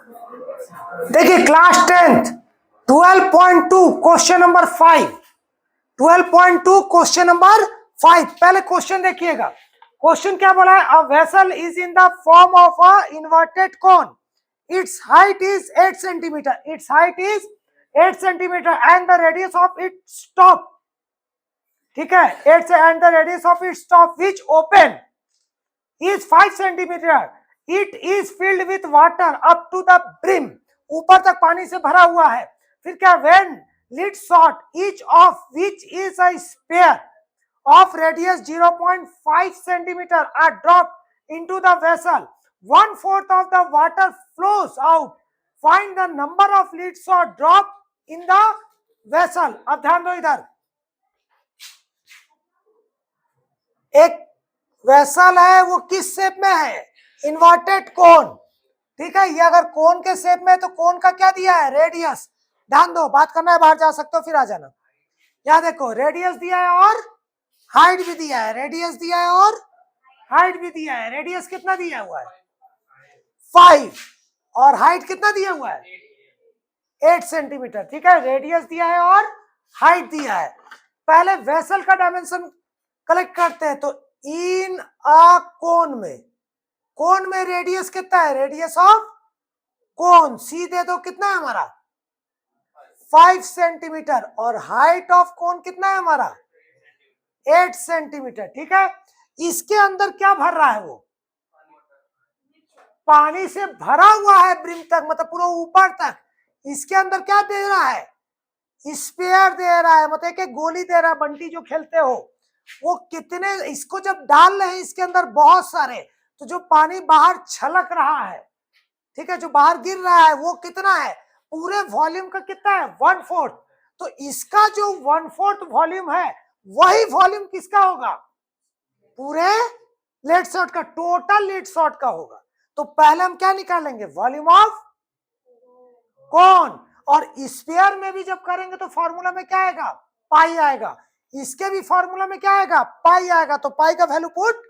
देखिए class 10th 12.2 question number 5, 12.2 question number 5। पहले question देखिएगा। क्वेश्चन क्या बोला है? A vessel is in the form of a inverted cone, it's height is 8 centimetre, it's height is 8 centimetre and the radius of its top, ठीक है, 8 and the radius of its top which open is 5 centimeter. It is filled with water up to the brim. ऊपर तक पानी से भरा हुआ है। फिर क्या? When lid shot, each of which is a sphere of radius 0.5 centimeter are dropped into the vessel. 1/4 of the water flows out. Find the number of lid shot drop in the vessel. अब ध्यान दो इधर, एक vessel है, वो किस shape में है? इन्वर्टेड कोन, ठीक है। ये अगर कोन के शेप में है तो कोन का क्या दिया है? रेडियस। ध्यान दो, बात करना है बाहर जा सकते हो फिर आ जाना। यहाँ देखो रेडियस दिया है और हाइट भी दिया है, रेडियस दिया है और हाइट भी दिया है। रेडियस कितना दिया हुआ है? 5 और हाइट कितना दिया हुआ है? 8 सेंटीमीटर, ठीक है। रेडियस दिया है और हाइट दिया है। पहले वेसल का डायमेंशन कलेक्ट करते हैं। तो इन अ कोन में रेडियस कितना है? रेडियस ऑफ कोन सी दे दो, कितना है हमारा? 5 सेंटीमीटर। और हाइट ऑफ कोन कितना है हमारा? 8 सेंटीमीटर, ठीक है। इसके अंदर क्या भर रहा है? वो पानी से भरा हुआ है ब्रिम तक, मतलब पूरा ऊपर तक। इसके अंदर क्या दे रहा है? स्पेयर दे रहा है, मतलब एक गोली दे रहा है। बंटी जो खेलते हो वो कितने, इसको जब डाल रहे हैं इसके अंदर बहुत सारे, तो जो पानी बाहर छलक रहा है, ठीक है, जो बाहर गिर रहा है वो कितना है? पूरे वॉल्यूम का कितना है? 1/4। तो इसका जो 1/4 वॉल्यूम है वही वॉल्यूम किसका होगा? पूरे लेड शॉट का, टोटल लेड शॉट का होगा। तो पहले हम क्या निकालेंगे? वॉल्यूम ऑफ कोन। और स्फीयर में भी जब करेंगे तो फॉर्मूला में क्या आएगा? पाई आएगा। इसके भी फॉर्मूला में क्या आएगा? पाई आएगा। तो पाई का वैल्यू पुट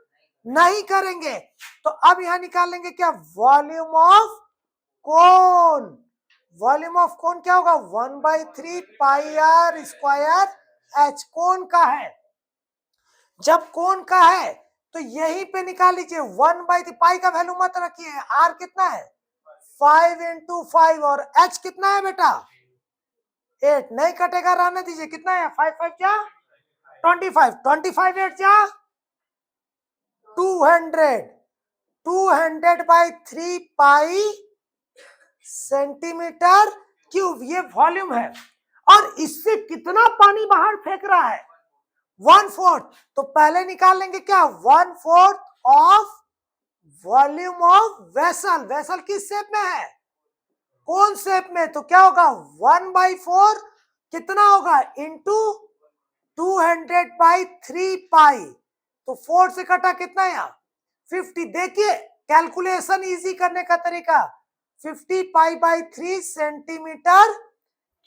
नहीं करेंगे। तो अब यहां निकालेंगे क्या? Volume of cone. Volume of कोन क्या होगा? 1/3 पाई आर स्क्वायर एच। कोन का है, जब कोन का है तो यहीं पे निकाल लीजिए 1/3। पाई का वैल्यू मत रखिए। आर कितना है? 5 × 5। और एच कितना है बेटा? 8। नहीं कटेगा, रहने दीजिए। कितना है? 5 5 जा 25, 25 8 जा 200। 200/3 पाई सेंटीमीटर क्यूब, ये वॉल्यूम है। और इससे कितना पानी बाहर फेंक रहा है? 1/4। तो पहले निकाल लेंगे क्या? 1/4 of volume of vessel. Vessel किस शेप में है? कौन शेप में? तो क्या होगा? 1/4 कितना होगा? इंटू 200/3 पाई। तो 4 से कटा कितना है यहाँ? 50। देखिए कैलकुलेशन इजी करने का तरीका, 50 पाई/3 सेंटीमीटर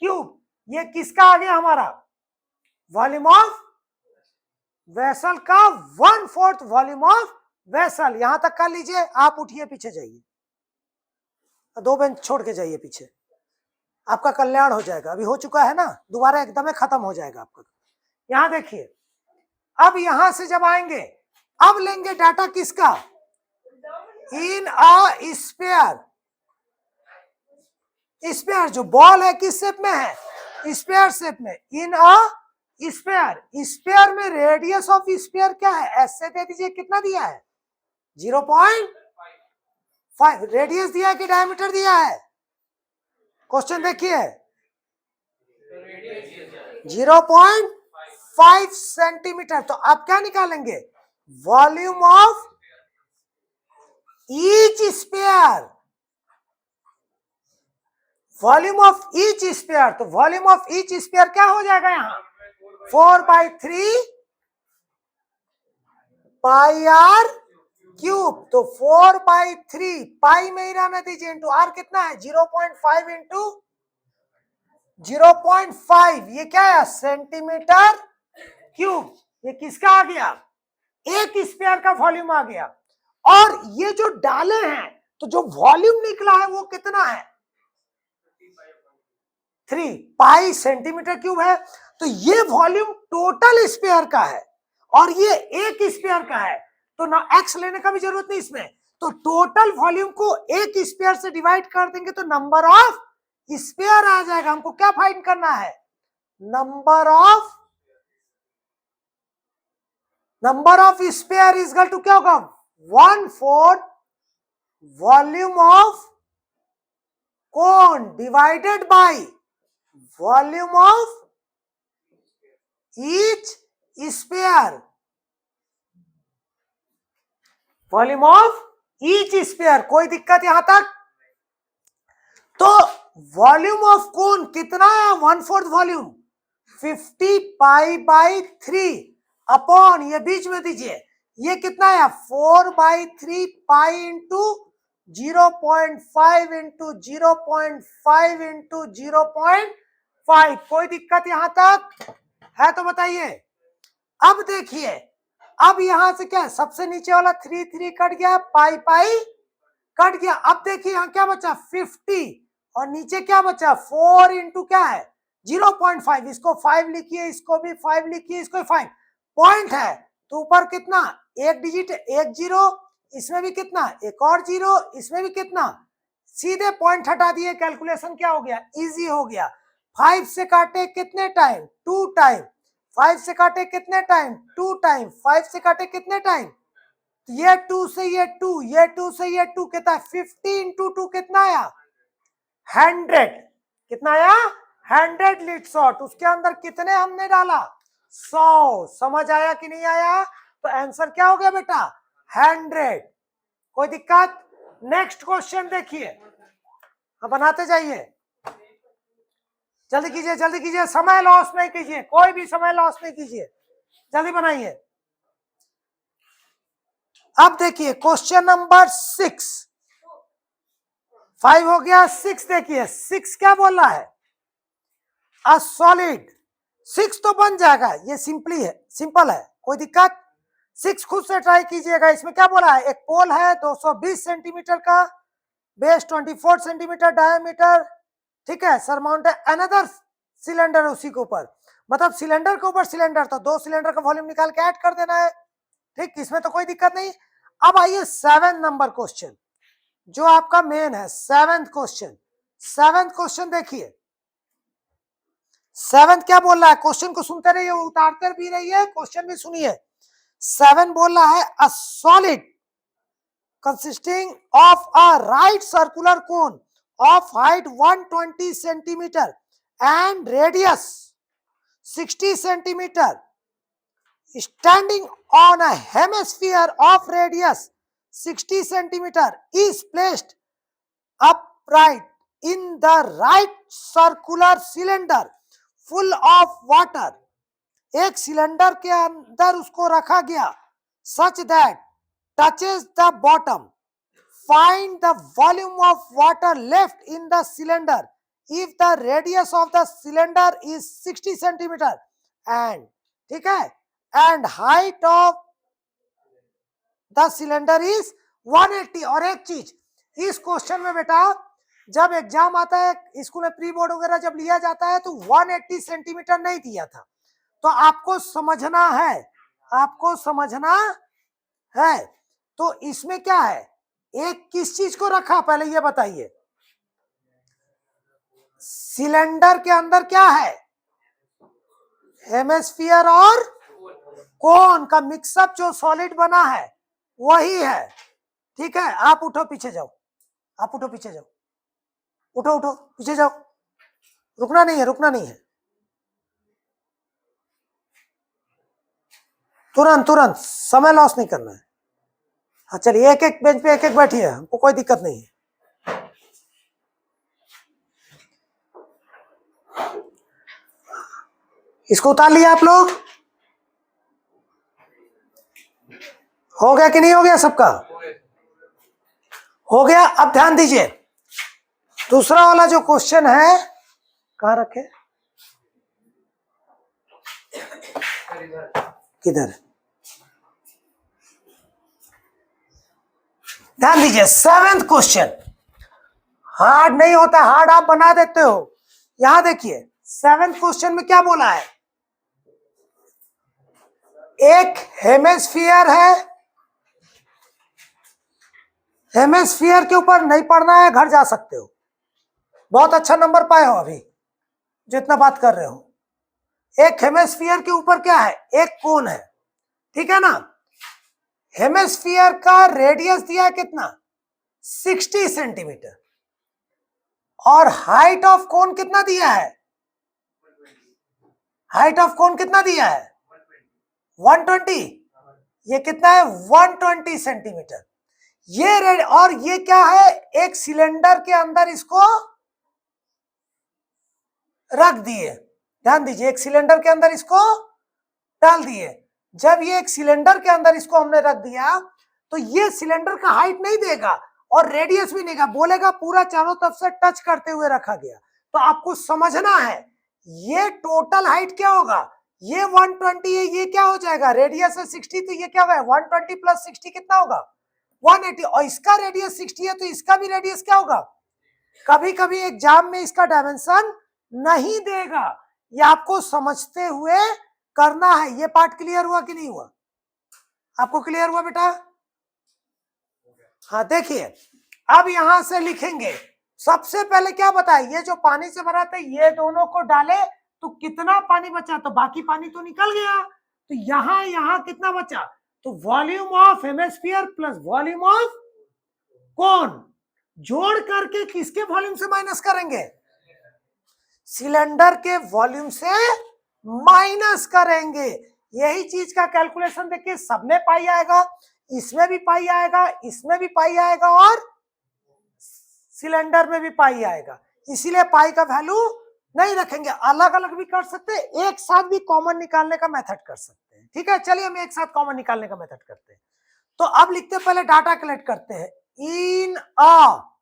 क्यूब। ये किसका आ गया हमारा? वॉल्यूम ऑफ वेसल का 1/4 वॉल्यूम ऑफ वेसल। यहां तक कर लीजिए। आप उठिए, पीछे जाइए, 2 बेंच छोड़ के जाइए पीछे। आपका कल्याण हो जाएगा। अभी हो चुका है ना, दोबारा एकदम खत्म हो जाएगा आपका। यहां देखिए, अब यहां से जब आएंगे, अब लेंगे डाटा किसका? इन अ स्फीयर। स्फीयर जो बॉल है किस शेप में है? स्फीयर शेप में। इन अ स्फीयर। स्फीयर में रेडियस ऑफ स्फीयर क्या है? ऐसे दे दीजिए। कितना दिया है? 0.5। रेडियस दिया है कि डायमीटर दिया है? क्वेश्चन देखिए, 0.5 सेंटीमीटर। तो आप क्या निकालेंगे? Volume of each sphere. Volume of each sphere. तो वॉल्यूम ऑफ ईच स्फीयर क्या हो जाएगा यहाँ? 4/3 पाई आर क्यूब। तो 4/3 पाई में ही रहने दीजिए, इंटू आर कितना है? 0.5 इंटू 0.5। ये क्या है? Centimetre cube. ये किसका आ गया? एक स्फीयर का वॉल्यूम आ गया। और ये जो डाले हैं तो जो वॉल्यूम निकला है वो कितना है 3 पाई सेंटीमीटर क्यूब है। तो ये वॉल्यूम टोटल स्पेयर का है और ये एक स्पेयर का है, तो ना एक्स लेने का भी जरूरत नहीं इसमें। तो टोटल वॉल्यूम को एक स्पेयर से डिवाइड कर देंगे तो नंबर ऑफ स्पेयर आ जाएगा। हमको क्या फाइंड करना है, number of sphere is equal to क्या होगा 1/4 volume of cone divided by volume of each sphere, volume of each sphere. कोई दिक्कत यहां तक? तो वॉल्यूम ऑफ कोन कितना है 1/4 वॉल्यूम 50 पाई बाई 3 अपॉन ये बीच में दीजिए, ये कितना है 4/3 पाई इंटू 0.5 इंटू 0.5 इंटू 0.5। कोई दिक्कत यहां तक है तो बताइए। अब देखिए, अब यहां से क्या सबसे नीचे वाला 3 कट गया, पाई पाई कट गया। अब देखिए यहां क्या बचा 50 और नीचे क्या बचा 4 इंटू क्या है 0.5। इसको 5 लिखिए, इसको भी 5 लिखिए, इसको 5 पॉइंट है तो ऊपर कितना एक डिजिट एक जीरो, इसमें भी कितना एक और जीरो, इसमें भी कितना, सीधे पॉइंट हटा दिए, कैलकुलेशन क्या हो गया इजी हो गया। 5 से काटे कितने टाइम 2 टाइम, 5 से काटे कितने टाइम 2 टाइम, 5 से काटे कितने टाइम, ये 2 से ये 2, ये 2 से ये 2 कितना 50 इंटू 2 कितना आया 100। कितना आया 100 लीट शॉट। उसके अंदर कितने हमने डाला 100। समझ आया कि नहीं आया? तो आंसर क्या हो गया बेटा 100। कोई दिक्कत? नेक्स्ट क्वेश्चन देखिए, अब बनाते जाइए, जल्दी कीजिए जल्दी कीजिए, समय लॉस नहीं कीजिए, कोई भी समय लॉस नहीं कीजिए, जल्दी बनाइए। अब देखिए क्वेश्चन नंबर 6, 5 हो गया, 6 देखिए, 6 क्या बोल रहा है अ सॉलिड। 6 तो बन जाएगा, ये सिंपली है, सिंपल है, कोई दिक्कत? 6 खुद से ट्राई कीजिएगा। इसमें क्या बोला है, एक पोल है 220 सेंटीमीटर का, बेस 24 सेंटीमीटर डायमीटर, ठीक है, सरमाउंट अनदर सिलेंडर उसी के ऊपर, मतलब सिलेंडर के ऊपर सिलेंडर, तो 2 सिलेंडर का वॉल्यूम निकाल के ऐड कर देना है, ठीक, इसमें तो कोई दिक्कत नहीं। अब आइए 7 नंबर क्वेश्चन जो आपका मेन है, 7th क्वेश्चन। 7th क्वेश्चन देखिए, 7th क्या बोल रहा है, क्वेश्चन को सुनते रहिए, उतारते भी रहिए, क्वेश्चन भी सुनिए। 7 बोल रहा है a solid consisting of a right circular cone of height 120 centimeter and radius 60 centimeter standing on a hemisphere of radius 60 centimeter is placed upright in the right circular cylinder full of water। एक cylinder के अंदर उसको रखा गया such that touches the bottom। Find the volume of water left in the cylinder if the radius of the cylinder is 60 centimeter and ठीक है and height of the cylinder is 180। और एक चीज इस क्वेश्चन में बेटा, जब एग्जाम आता है स्कूल में प्री बोर्ड वगैरह जब लिया जाता है तो 180 सेंटीमीटर नहीं दिया था, तो आपको समझना है, आपको समझना है। तो इसमें क्या है, एक किस चीज को रखा पहले ये बताइए, सिलेंडर के अंदर क्या है हेमिस्फीयर और कोन का मिक्सअप जो सॉलिड बना है वही है, ठीक है। आप उठो पीछे जाओ, आप उठो पीछे जाओ, उठो उठो पीछे जाओ, रुकना नहीं है, रुकना नहीं है, तुरंत तुरंत, समय लॉस नहीं करना है। हाँ चलिए, एक एक बेंच पे एक एक बैठिए, हमको कोई दिक्कत नहीं है। इसको उतार लिया आप लोग, हो गया कि नहीं हो गया सबका? हो गया। अब ध्यान दीजिए, दूसरा वाला जो क्वेश्चन है कहाँ रखे, किधर, ध्यान दीजिए, 7th क्वेश्चन हार्ड नहीं होता, हार्ड आप बना देते हो। यहां देखिए 7th क्वेश्चन में क्या बोला है, एक हेमिस्फीयर है, हेमिस्फीयर के ऊपर नहीं पढ़ना है, घर जा सकते हो, बहुत अच्छा नंबर पाए हो अभी जितना बात कर रहे हो। एक हेमिस्फीयर के ऊपर क्या है, एक कोन है, ठीक है ना। हेमिस्फीयर का रेडियस दिया है कितना, 60 सेंटीमीटर, और हाइट ऑफ कोन कितना दिया है, हाइट ऑफ कोन कितना दिया है 120, ये कितना है 120 सेंटीमीटर। ये रेड, और ये क्या है, एक सिलेंडर के अंदर इसको रख दिए। ध्यान दीजिए, एक सिलेंडर के अंदर इसको डाल दिए। जब ये एक सिलेंडर के अंदर इसको हमने रख दिया तो ये सिलेंडर का हाइट नहीं देगा और रेडियस भी नहीं देगा, बोलेगा पूरा चारों तरफ से टच करते हुए रखा गया। तो आपको समझना है ये टोटल हाइट क्या होगा, ये 120 है, ये क्या हो जाएगा, रेडियस है 60, तो ये क्या होगा 120 प्लस 60 कितना होगा 180, और इसका रेडियस 60 है तो इसका भी रेडियस क्या होगा। कभी कभी एग्जाम में इसका डायमेंशन नहीं देगा, ये आपको समझते हुए करना है। ये पार्ट क्लियर हुआ कि नहीं हुआ, आपको क्लियर हुआ बेटा। हाँ देखिए, अब यहां से लिखेंगे, सबसे पहले क्या बताए, ये जो पानी से भरा था ये दोनों को डाले तो कितना पानी बचा, तो बाकी पानी तो निकल गया, तो यहां यहां कितना बचा, तो volume of hemisphere plus volume of कोन जोड़ करके किसके वॉल्यूम से माइनस करेंगे, सिलेंडर के वॉल्यूम से माइनस करेंगे। यही चीज का कैलकुलेशन देखिए, सब में पाई आएगा, इसमें भी पाई आएगा, इसमें भी पाई आएगा, और सिलेंडर में भी पाई आएगा। इसीलिए पाई का वैल्यू नहीं रखेंगे, अलग अलग भी कर सकते हैं, एक साथ भी कॉमन निकालने का मेथड कर सकते हैं। ठीक है, चलिए हम एक साथ कॉमन निकालने का मेथड करते हैं। तो अब लिखते हैं, पहले डाटा कलेक्ट करते हैं। इन अ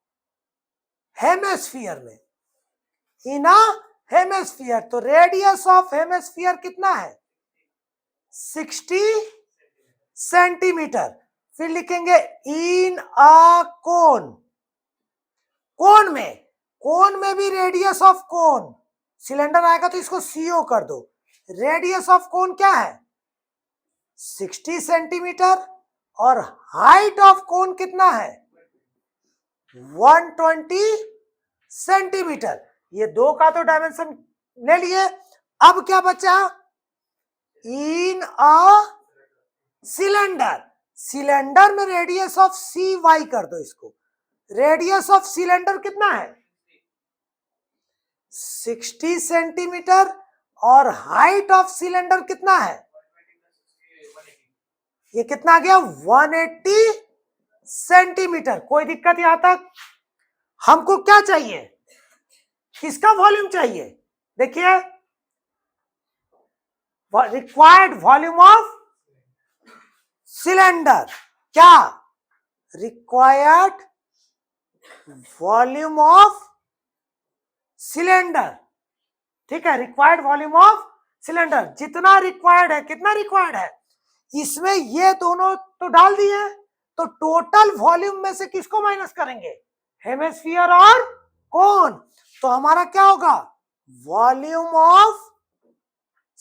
हेमिस्फीयर में, इन अ हेमिस्फीयर, तो रेडियस ऑफ हेमिस्फीयर कितना है 60 सेंटीमीटर। फिर लिखेंगे इन अ कोन, कोन में भी रेडियस ऑफ कोन, सिलेंडर आएगा तो इसको CO कर दो, रेडियस ऑफ कोन क्या है 60 सेंटीमीटर, और हाइट ऑफ कोन कितना है 120 सेंटीमीटर। ये दो का तो डायमेंशन ले लिए। अब क्या बचा, इन अ सिलेंडर, सिलेंडर में रेडियस ऑफ CY कर दो इसको, रेडियस ऑफ सिलेंडर कितना है 60 सेंटीमीटर, और हाइट ऑफ सिलेंडर कितना है, ये कितना आ गया 180 सेंटीमीटर। कोई दिक्कत यहां तक। हमको क्या चाहिए, किसका वॉल्यूम चाहिए, देखिए रिक्वायर्ड वॉल्यूम ऑफ सिलेंडर, क्या रिक्वायर्ड वॉल्यूम ऑफ सिलेंडर, ठीक है, रिक्वायर्ड वॉल्यूम ऑफ सिलेंडर, जितना रिक्वायर्ड है, कितना रिक्वायर्ड है, इसमें ये दोनों तो डाल दिए, तो टोटल वॉल्यूम में से किसको माइनस करेंगे, हेमिस्फीयर और कोन, तो हमारा क्या होगा volume of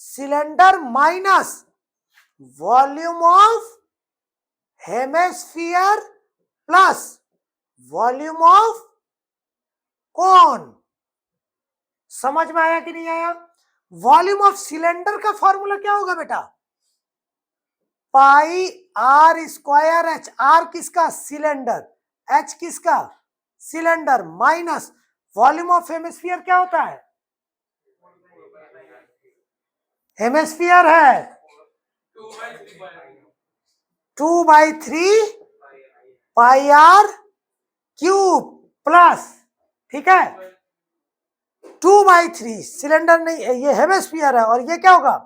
cylinder minus volume of hemisphere plus volume of कोन। समझ में आया कि नहीं आया। वॉल्यूम ऑफ सिलेंडर का फॉर्मूला क्या होगा बेटा, पाई R स्क्वायर H, R किसका सिलेंडर, H किसका cylinder, minus volume of hemisphere क्या होता है, हेमिस्फीयर है 2/3 पाई R क्यूब प्लस, ठीक है 2/3, सिलेंडर नहीं, ये हेमिस्फीयर है, और ये क्या होगा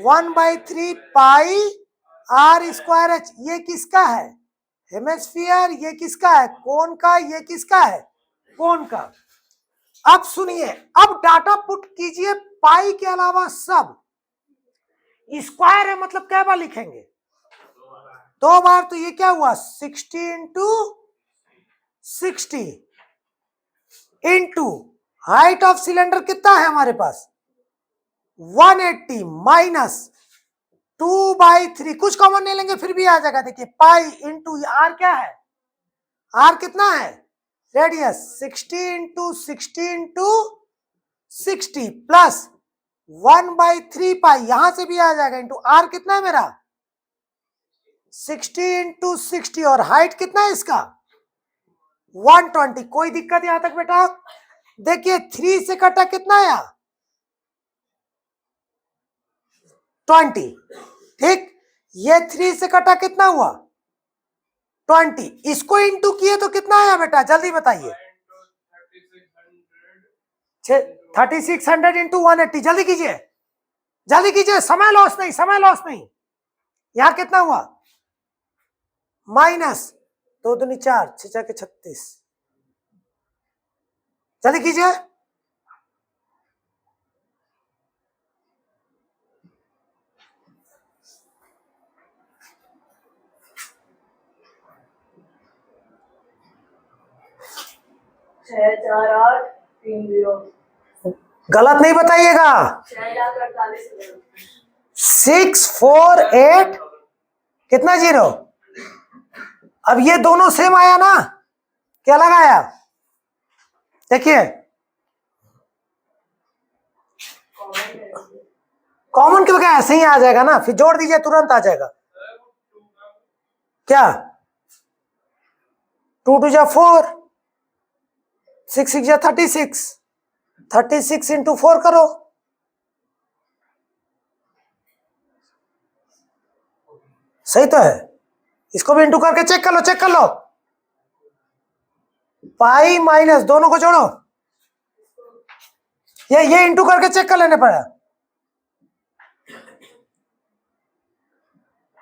1/3 पाई R स्क्वायर H, ये किसका है हेमिस्फीयर, ये किसका है कोन का, ये किसका है कोन का। अब सुनिए, अब डाटा पुट कीजिए, पाई के अलावा सब, स्क्वायर है मतलब क्या बार लिखेंगे, 2 बार, तो ये क्या हुआ 60 into 60 into height of cylinder कितना है हमारे पास 180 माइनस 2/3, कुछ कॉमन नहीं लेंगे फिर भी आ जाएगा। देखिए पाई इंटू आर क्या है, आर कितना है रेडियस 60 इंटू 60 इंटू 60 प्लस 1/3 पाई, यहां से भी आ जाएगा इंटू आर कितना है मेरा 60 इंटू 60 और हाइट कितना है इसका 120। कोई दिक्कत यहां तक बेटा? देखिए 3 से कटा कितना आया 20, ठीक। ये 3 से कटा कितना हुआ 20, इसको इंटू किए तो कितना आया बेटा जल्दी बताइए 3600 इंटू 180, जल्दी कीजिए जल्दी कीजिए, समय लॉस नहीं, समय लॉस नहीं। यहां कितना हुआ माइनस 2 दूनी 4 6 के 36, जल्दी कीजिए। गलत नहीं बताइएगा। 648 कितना जीरो, अब ये दोनों सेम आया ना, क्या अलग आया देखिए, कॉमन के बगैर ऐसे ही आ जाएगा ना, फिर जोड़ दीजिए तुरंत आ जाएगा। क्या 2 2 जा 4, 6 6 जा 36, 36 इंटू 4 करो, सही तो है। इसको भी इंटू करके चेक कर लो, चेक कर लो। पाई माइनस दोनों को जोड़ो, ये इंटू करके चेक कर लेने पड़ा,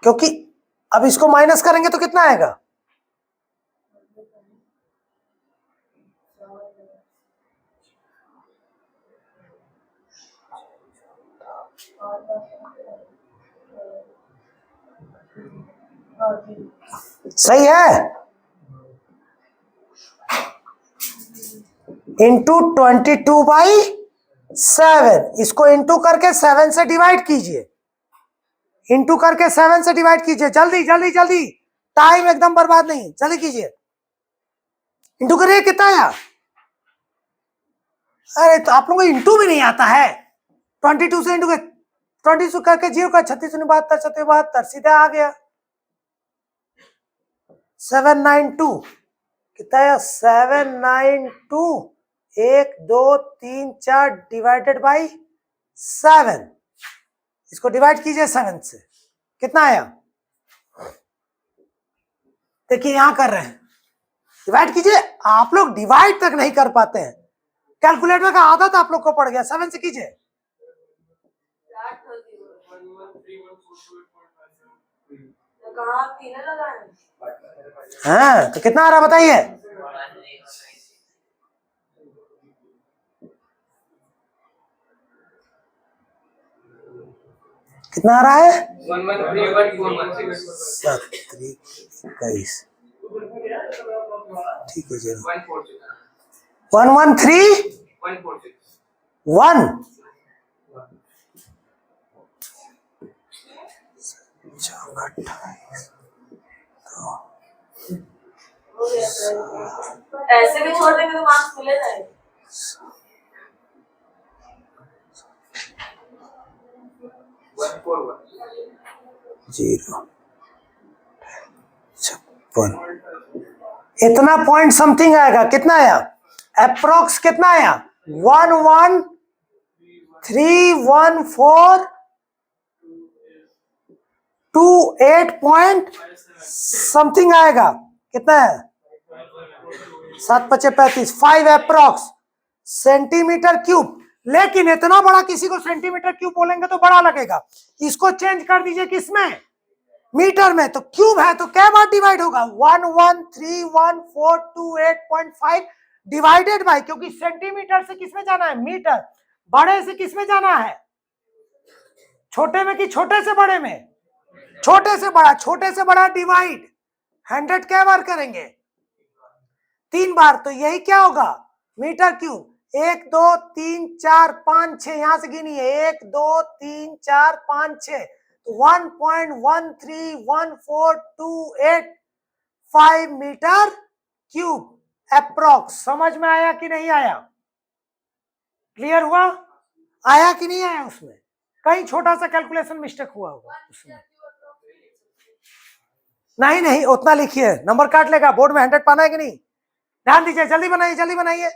क्योंकि अब इसको माइनस करेंगे तो कितना आएगा सही है, इंटू 22/7, इसको इंटू करके 7 से डिवाइड कीजिए, इंटू करके 7 से डिवाइड कीजिए, जल्दी जल्दी जल्दी, टाइम एकदम बर्बाद नहीं, जल्दी कीजिए, इंटू करिए कितना आया। अरे तो आप लोगों को इंटू भी नहीं आता है, 22 से इंटू 22 करके 0 का 36 72 72 सीधे आ गया 792, कितना है 792 1 2 3 4 डिवाइडेड बाई 7, इसको डिवाइड कीजिए 7 से, कितना आया देखिए यहां कर रहे हैं, डिवाइड कीजिए। आप लोग डिवाइड तक नहीं कर पाते हैं, कैलकुलेटर का आदत आप लोग को पड़ गया, 7 से कीजिए, हाँ तो कितना आ रहा बताइए, कितना आ रहा है 21, ठीक है जी 113 ऐसे भी छोड़ देंगे तो मार्क्स मिले जाएंगे। 0 56, इतना पॉइंट समथिंग आएगा, कितना आया अप्रोक्स, कितना आया 1131428 पॉइंट समथिंग आएगा, कितना है 7 5 35, 5 अप्रोक्स सेंटीमीटर क्यूब। लेकिन इतना बड़ा किसी को सेंटीमीटर क्यूब बोलेंगे तो बड़ा लगेगा, इसको चेंज कर दीजिए किसमें मीटर में, तो क्यूब है तो क्या बार डिवाइड होगा 1131428.5 डिवाइडेड बाय, क्योंकि सेंटीमीटर से किसमें जाना है मीटर, बड़े से किसमें जाना है छोटे में कि छोटे से बड़े में, छोटे से बड़ा डिवाइड 100 क्या बार करेंगे 3 बार, तो यही क्या होगा मीटर क्यूब। 1 2 3 4 5 6 यहां से गिनिए 1 2 3 4 5 6, तो 1.1314285 मीटर क्यूब अप्रोक्स। समझ में आया कि नहीं आया, क्लियर हुआ, आया कि नहीं आया, उसमें कहीं छोटा सा कैलकुलेशन मिस्टेक हुआ होगा उसमें। नहीं उतना लिखिए, नंबर काट लेगा, बोर्ड में 100 पाना है कि नहीं, ध्यान दीजिए, जल्दी बनाइए